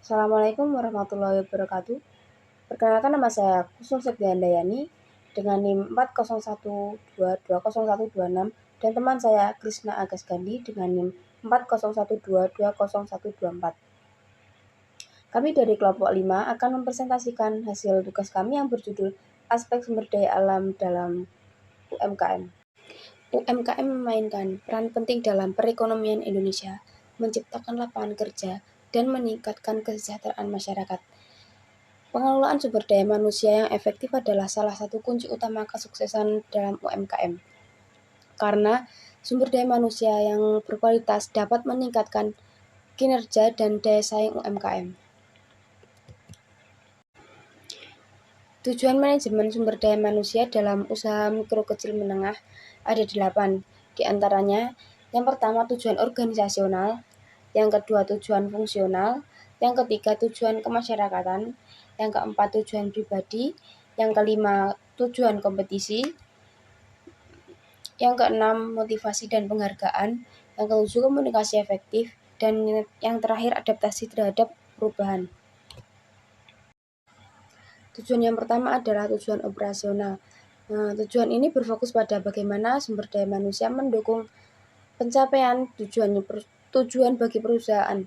Assalamualaikum warahmatullahi wabarakatuh. Perkenalkan, nama saya Kusum Septiandayani dengan NIM 401220126 dan teman saya Krisna Agus Gandhi dengan NIM 401220124. Kami dari kelompok 5 akan mempresentasikan hasil tugas kami yang berjudul Aspek Sumber Daya Alam dalam UMKM. UMKM memainkan peran penting dalam perekonomian Indonesia, menciptakan lapangan kerja, dan meningkatkan kesejahteraan masyarakat. Pengelolaan sumber daya manusia yang efektif adalah salah satu kunci utama kesuksesan dalam UMKM. Karena sumber daya manusia yang berkualitas dapat meningkatkan kinerja dan daya saing UMKM. Tujuan manajemen sumber daya manusia dalam usaha mikro kecil menengah ada 8. Di antaranya, yang pertama tujuan organisasional, yang kedua tujuan fungsional, yang ketiga tujuan kemasyarakatan, yang keempat tujuan pribadi, yang kelima tujuan kompetisi, yang keenam motivasi dan penghargaan, yang ketujuh komunikasi efektif, dan yang terakhir adaptasi terhadap perubahan. Tujuan yang pertama adalah tujuan operasional. Tujuan ini berfokus pada bagaimana sumber daya manusia mendukung pencapaian tujuan bagi perusahaan.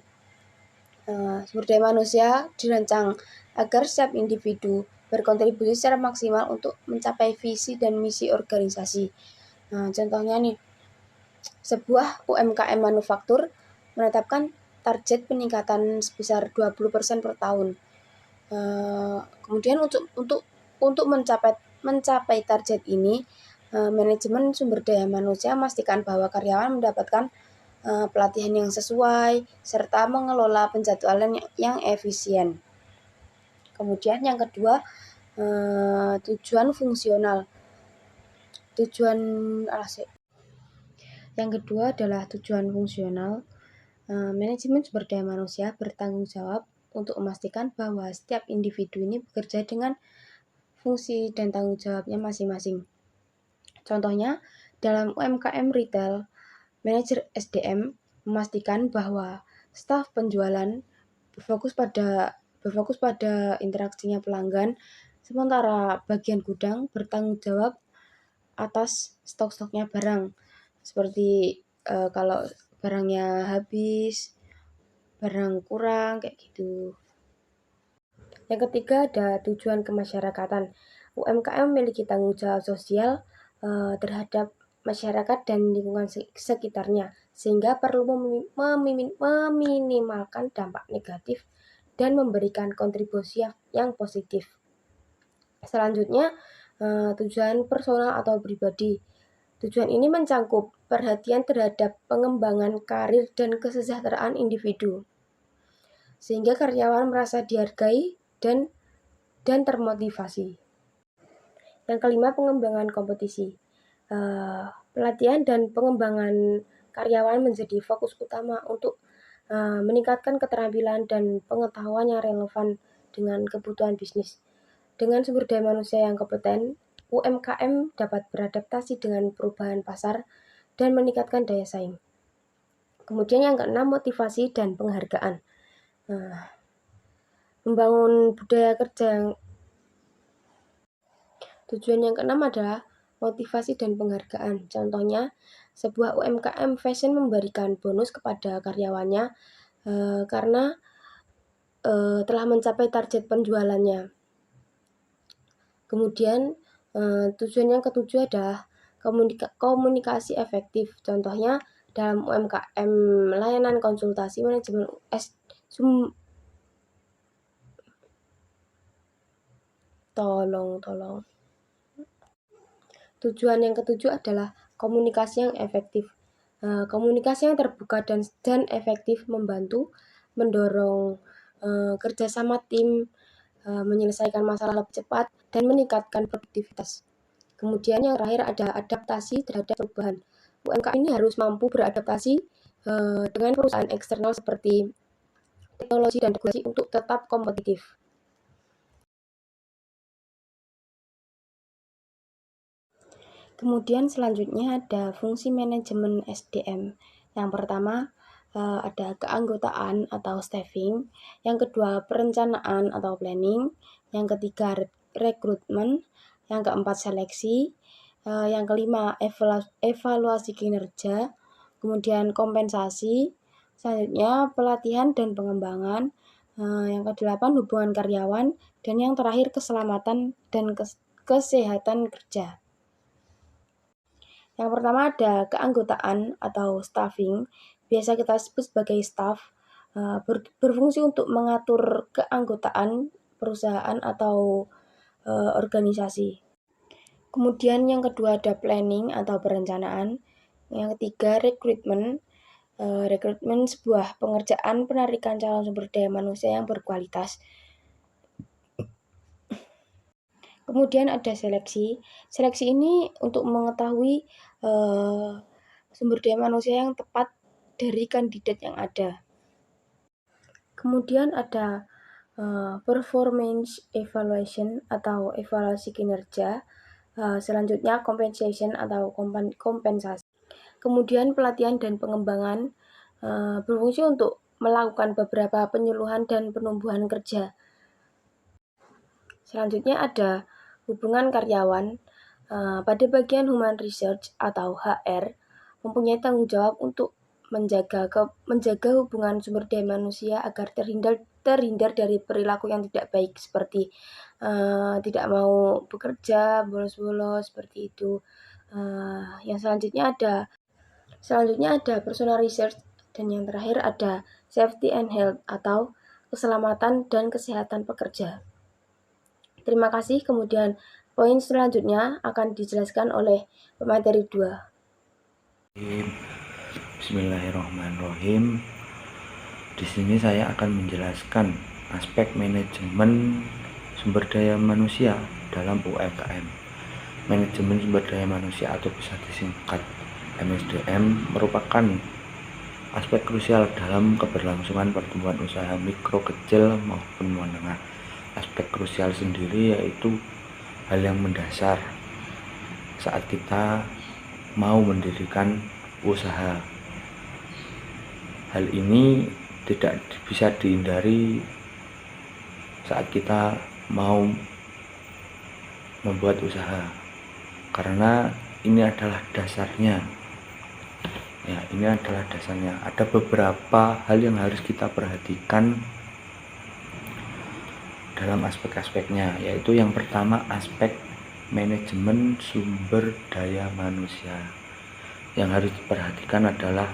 Sumber daya manusia dirancang agar setiap individu berkontribusi secara maksimal untuk mencapai visi dan misi organisasi. Contohnya nih, sebuah UMKM manufaktur menetapkan target peningkatan sebesar 20% per tahun. Kemudian untuk mencapai target ini, manajemen sumber daya manusia memastikan bahwa karyawan mendapatkan pelatihan yang sesuai serta mengelola penjadwalan yang efisien. Kemudian yang kedua, tujuan fungsional. Yang kedua adalah tujuan fungsional. Manajemen sumber daya manusia bertanggung jawab untuk memastikan bahwa setiap individu ini bekerja dengan fungsi dan tanggung jawabnya masing-masing. Contohnya, dalam UMKM retail, manajer SDM memastikan bahwa staf penjualan berfokus pada interaksinya pelanggan, sementara bagian gudang bertanggung jawab atas stok-stoknya barang. Seperti kalau barangnya habis, barang kurang, kayak gitu. Yang ketiga ada tujuan kemasyarakatan. UMKM memiliki tanggung jawab sosial terhadap masyarakat dan lingkungan sekitarnya, sehingga perlu meminimalkan dampak negatif dan memberikan kontribusi yang positif. Selanjutnya, tujuan personal atau pribadi. Tujuan ini mencangkup perhatian terhadap pengembangan karir dan kesejahteraan individu, sehingga karyawan merasa dihargai dan termotivasi. Yang kelima, pengembangan kompetisi. Pelatihan dan pengembangan karyawan menjadi fokus utama untuk meningkatkan keterampilan dan pengetahuan yang relevan dengan kebutuhan bisnis. Dengan sumber daya manusia yang kompeten, UMKM dapat beradaptasi dengan perubahan pasar dan meningkatkan daya saing. Kemudian yang keenam, motivasi dan penghargaan. Membangun budaya kerja yang Tujuan yang keenam adalah motivasi dan penghargaan. Contohnya, sebuah UMKM fashion memberikan bonus kepada karyawannya karena telah mencapai target penjualannya. Kemudian tujuan yang ketujuh adalah komunikasi efektif. Contohnya, dalam UMKM layanan konsultasi manajemen Tujuan yang ketujuh adalah komunikasi yang efektif. Komunikasi yang terbuka dan efektif membantu mendorong kerjasama tim, menyelesaikan masalah lebih cepat, dan meningkatkan produktivitas. Kemudian yang terakhir ada adaptasi terhadap perubahan. UMKM ini harus mampu beradaptasi dengan perusahaan eksternal seperti teknologi dan regulasi untuk tetap kompetitif. Kemudian selanjutnya ada fungsi manajemen SDM. Yang pertama, ada keanggotaan atau staffing, yang kedua perencanaan atau planning, yang ketiga rekrutmen, yang keempat seleksi, yang kelima evaluasi kinerja, kemudian kompensasi, selanjutnya pelatihan dan pengembangan, yang kedelapan hubungan karyawan, dan yang terakhir keselamatan dan kesehatan kerja. Yang pertama ada keanggotaan atau staffing, biasa kita sebut sebagai staff, berfungsi untuk mengatur keanggotaan perusahaan atau organisasi. Kemudian yang kedua ada planning atau perencanaan. Yang ketiga rekrutmen. Rekrutmen sebuah pengerjaan penarikan calon sumber daya manusia yang berkualitas. Kemudian ada seleksi. Seleksi ini untuk mengetahui sumber daya manusia yang tepat dari kandidat yang ada. Kemudian ada performance evaluation atau evaluasi kinerja. Selanjutnya compensation atau kompensasi. Kemudian pelatihan dan pengembangan berfungsi untuk melakukan beberapa penyuluhan dan penumbuhan kerja. Selanjutnya ada hubungan karyawan. Pada bagian human research atau HR mempunyai tanggung jawab untuk menjaga hubungan sumber daya manusia agar terhindar dari perilaku yang tidak baik seperti tidak mau bekerja, bolos-bolos seperti itu. Yang selanjutnya ada personal research, dan yang terakhir ada safety and health atau keselamatan dan kesehatan pekerja. Terima kasih. Kemudian poin selanjutnya akan dijelaskan oleh pemateri 2. Bismillahirrahmanirrahim. Di sini saya akan menjelaskan aspek manajemen sumber daya manusia dalam UMKM. Manajemen sumber daya manusia atau bisa disingkat MSDM merupakan aspek krusial dalam keberlangsungan pertumbuhan usaha mikro, kecil maupun menengah. Aspek krusial sendiri yaitu hal yang mendasar saat kita mau mendirikan usaha. Hal ini tidak bisa dihindari saat kita mau membuat usaha, karena ini adalah dasarnya. Ya, ini adalah dasarnya. Ada beberapa hal yang harus kita perhatikan dalam aspek-aspeknya, yaitu yang pertama aspek manajemen sumber daya manusia. Yang harus diperhatikan adalah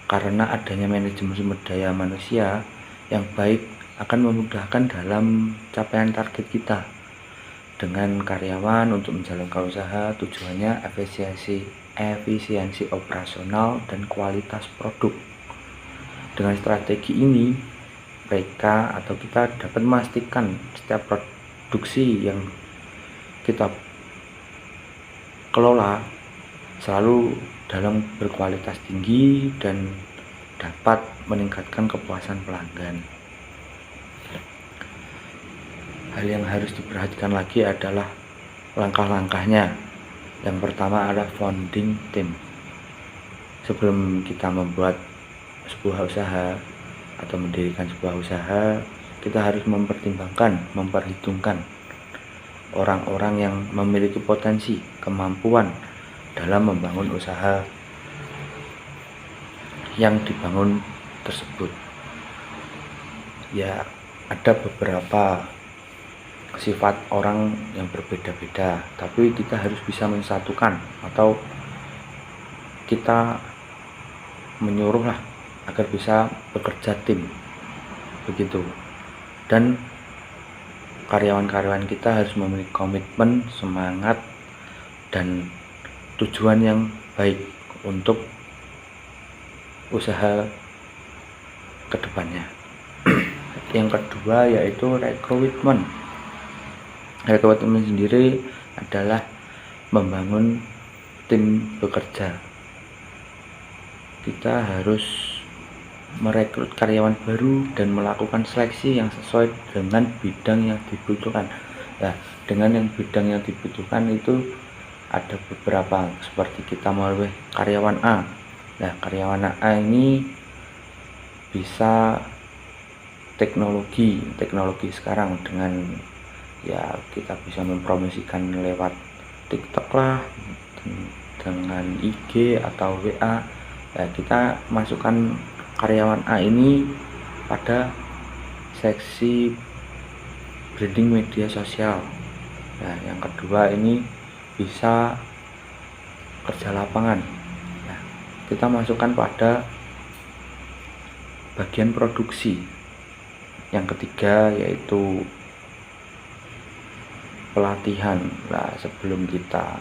karena adanya manajemen sumber daya manusia yang baik akan memudahkan dalam capaian target kita dengan karyawan untuk menjalankan usaha. Tujuannya efisiensi operasional dan kualitas produk. Dengan strategi ini mereka atau kita dapat memastikan setiap produksi yang kita kelola selalu dalam berkualitas tinggi dan dapat meningkatkan kepuasan pelanggan. Hal yang harus diperhatikan lagi adalah langkah-langkahnya. Yang pertama adalah founding team. Sebelum kita membuat sebuah usaha atau mendirikan sebuah usaha, kita harus memperhitungkan orang-orang yang memiliki potensi, kemampuan dalam membangun usaha yang dibangun tersebut. Ya, ada beberapa sifat orang yang berbeda-beda, tapi kita harus bisa mensatukan atau kita menyuruhlah agar bisa bekerja tim, begitu. Dan karyawan-karyawan kita harus memiliki komitmen, semangat, dan tujuan yang baik untuk usaha kedepannya. Yang kedua yaitu rekrutmen. Rekrutmen sendiri adalah membangun tim bekerja. Kita harus merekrut karyawan baru dan melakukan seleksi yang sesuai dengan bidang yang dibutuhkan. Nah, dengan yang bidang yang dibutuhkan itu ada beberapa, seperti kita melalui karyawan A. Nah, karyawan A ini bisa teknologi sekarang dengan ya kita bisa mempromosikan lewat TikTok lah, dengan IG atau WA. Ya, kita masukkan karyawan A ini pada seksi branding media sosial. Nah, yang kedua ini bisa kerja lapangan. Nah, kita masukkan pada bagian produksi. Yang ketiga yaitu pelatihan. Nah, sebelum kita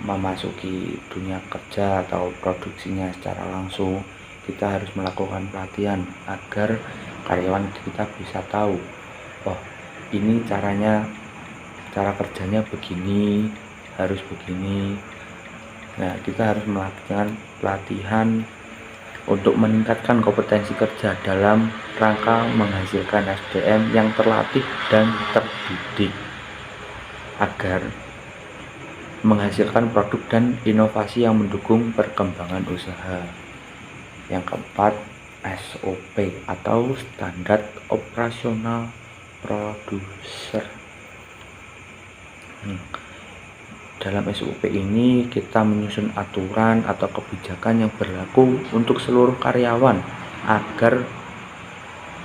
memasuki dunia kerja atau produksinya secara langsung, kita harus melakukan pelatihan agar karyawan kita bisa tahu, oh ini cara kerjanya begini, harus begini. Nah, kita harus melakukan pelatihan untuk meningkatkan kompetensi kerja dalam rangka menghasilkan SDM yang terlatih dan terdidik agar menghasilkan produk dan inovasi yang mendukung perkembangan usaha. Yang keempat, SOP atau standar operasional produser. Dalam SOP ini kita menyusun aturan atau kebijakan yang berlaku untuk seluruh karyawan agar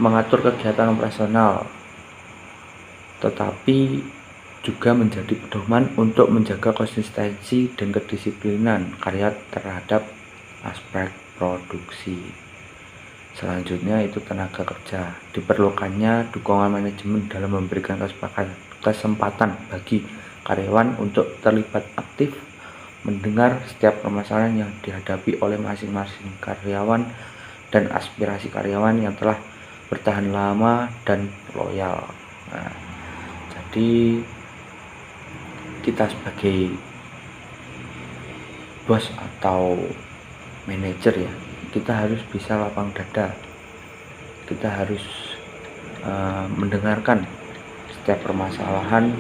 mengatur kegiatan operasional, tetapi juga menjadi pedoman untuk menjaga konsistensi dan kedisiplinan karya terhadap aspek produksi. Selanjutnya itu tenaga kerja. Diperlukannya dukungan manajemen dalam memberikan kesempatan bagi karyawan untuk terlibat aktif mendengar setiap permasalahan yang dihadapi oleh masing-masing karyawan dan aspirasi karyawan yang telah bertahan lama dan loyal. Nah, jadi kita sebagai bos atau manajer ya, kita harus bisa lapang dada. Kita harus mendengarkan setiap permasalahan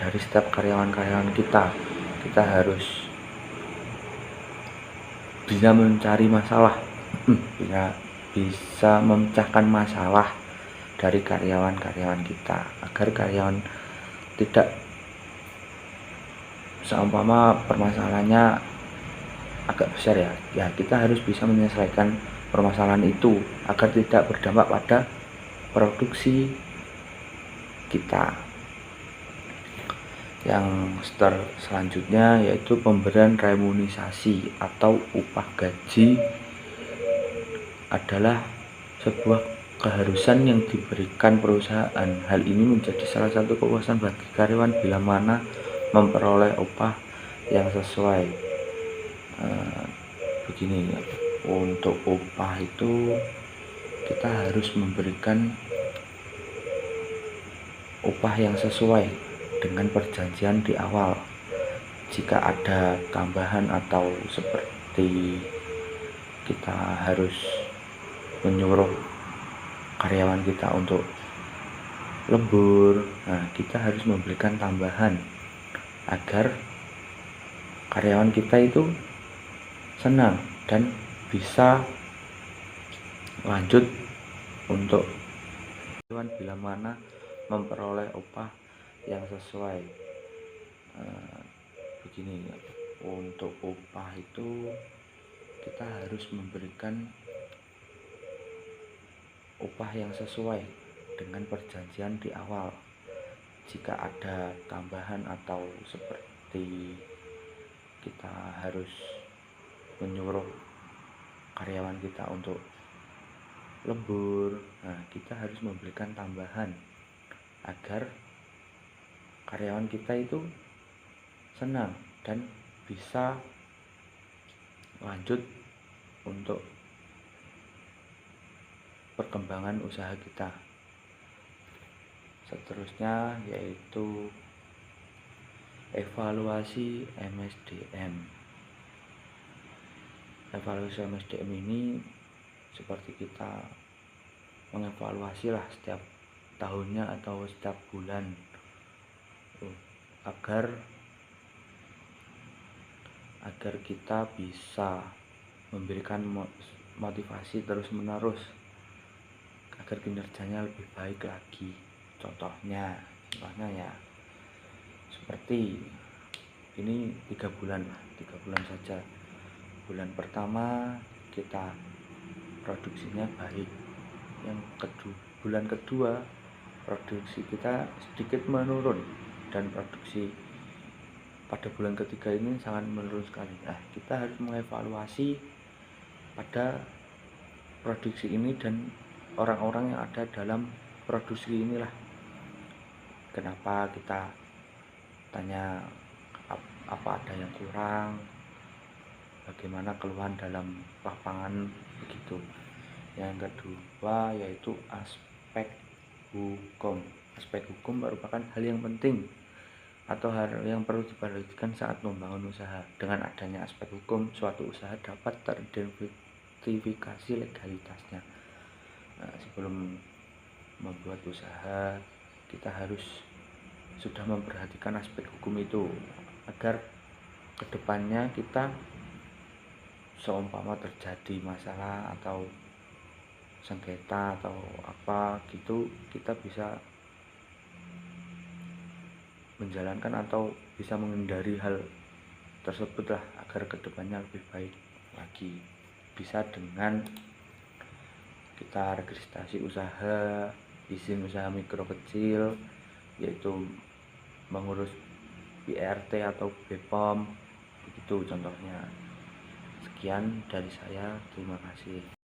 dari setiap karyawan-karyawan kita. Kita harus bisa mencari masalah, bisa memecahkan masalah dari karyawan-karyawan kita agar karyawan tidak, seumpama permasalahannya agak besar ya kita harus bisa menyelesaikan permasalahan itu agar tidak berdampak pada produksi kita. Yang selanjutnya yaitu pemberian remunerasi atau upah gaji adalah sebuah keharusan yang diberikan perusahaan. Hal ini menjadi salah satu kepuasan bagi karyawan bila mana memperoleh upah yang sesuai. Begini, untuk upah itu kita harus memberikan upah yang sesuai dengan perjanjian di awal. Jika ada tambahan atau seperti kita harus menyuruh karyawan kita untuk lembur, nah kita harus memberikan tambahan agar karyawan kita itu senang dan bisa lanjut untuk bila mana memperoleh upah yang sesuai. Begini, untuk upah itu kita harus memberikan upah yang sesuai dengan perjanjian di awal. Jika ada tambahan atau seperti kita harus menyuruh karyawan kita untuk lembur, nah kita harus memberikan tambahan agar karyawan kita itu senang dan bisa lanjut untuk perkembangan usaha kita. Seterusnya yaitu evaluasi MSDM. Evaluasi MSDM ini seperti kita mengevaluasi lah setiap tahunnya atau setiap bulan agar kita bisa memberikan motivasi terus menerus agar kinerjanya lebih baik lagi. Contohnya ya seperti ini 3 bulan saja. Bulan pertama kita produksinya baik, bulan kedua produksi kita sedikit menurun, dan produksi pada bulan ketiga ini sangat menurun sekali. Nah, kita harus mengevaluasi pada produksi ini dan orang-orang yang ada dalam produksi inilah. Kenapa kita tanya apa ada yang kurang, bagaimana keluhan dalam lapangan, begitu. Yang kedua yaitu aspek hukum. Aspek hukum merupakan hal yang penting atau hal yang perlu diperhatikan saat membangun usaha. Dengan adanya aspek hukum, suatu usaha dapat teridentifikasi legalitasnya. Nah, sebelum membuat usaha, kita harus sudah memperhatikan aspek hukum itu agar kedepannya kita seumpama terjadi masalah atau sengketa atau apa gitu, kita bisa menjalankan atau bisa menghindari hal tersebut lah, agar kedepannya lebih baik lagi. Bisa dengan kita registrasi usaha, izin usaha mikro kecil, yaitu mengurus BRT atau BPOM, begitu contohnya. Sekian dari saya, terima kasih.